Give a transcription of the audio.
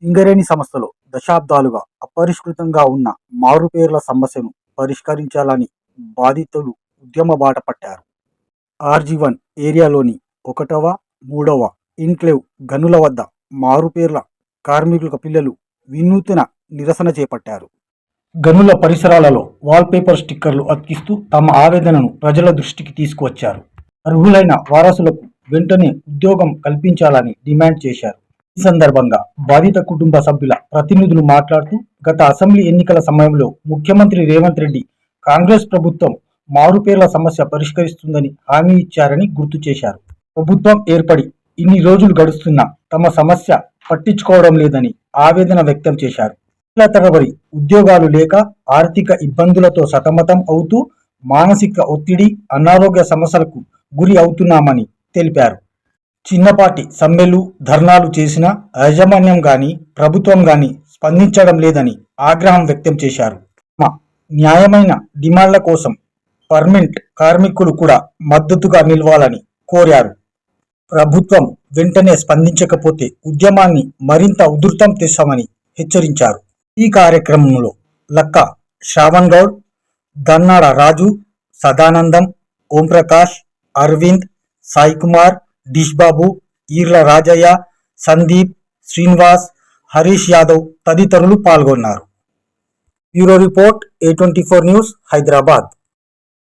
సింగరేణి సంస్థలో దశాబ్దాలుగా అపరిష్కృతంగా ఉన్న మారుపేర్ల సమస్యను పరిష్కరించాలని బాధితులు ఉద్యమ బాట పట్టారు. RG1 ఏరియాలోని 1వ, 3వ ఎన్క్లేవ్ గనుల వద్ద మారుపేర్ల కార్మికుల పిల్లలు వినూత్న నిరసన చేపట్టారు. గనుల పరిసరాలలో వాల్పేపర్ స్టిక్కర్లు అతికిస్తూ తమ ఆవేదనను ప్రజల దృష్టికి తీసుకువచ్చారు. అర్హులైన వారసులకు వెంటనే ఉద్యోగం కల్పించాలని డిమాండ్ చేశారు. ఈ సందర్భంగా బాధిత కుటుంబ సభ్యుల ప్రతినిధులు మాట్లాడుతూ, గత అసెంబ్లీ ఎన్నికల సమయంలో ముఖ్యమంత్రి రేవంత్ రెడ్డి కాంగ్రెస్ ప్రభుత్వం మారుపేర్ల సమస్య పరిష్కరిస్తుందని హామీ ఇచ్చారని గుర్తు చేశారు. ప్రభుత్వం ఏర్పడి ఇన్ని రోజులు గడుస్తున్నా తమ సమస్య పట్టించుకోవడం లేదని ఆవేదన వ్యక్తం చేశారు. ఏళ్ల తరబడి ఉద్యోగాలు లేక ఆర్థిక ఇబ్బందులతో సతమతం అవుతూ మానసిక ఒత్తిడి, అనారోగ్య సమస్యలకు గురి అవుతున్నామని తెలిపారు. చిన్నపాటి సమ్మెలు, ధర్నాలు చేసినా యాజమాన్యం గాని ప్రభుత్వం గాని స్పందించడం లేదని ఆగ్రహం వ్యక్తం చేశారు. న్యాయమైన డిమాండ్ల కోసం పర్మనెంట్ కార్మికులు కూడా మద్దతుగా నిలవాలని కోరారు. ప్రభుత్వం వెంటనే స్పందించకపోతే ఉద్యమాన్ని మరింత ఉధృతం చేస్తామని హెచ్చరించారు. ఈ కార్యక్రమంలో లక్క శ్రావణ్ గౌడ్, దన్నాడ రాజు, సదానందం, ఓంప్రకాష్, అరవింద్, సాయి కుమార్, డిష్ బాబు, ఈర్ల రాజయ్య, సందీప్, శ్రీనివాస్, హరీష్ యాదవ్ తదితరులు పాల్గొన్నారు. Bureau report A24 news, Hyderabad.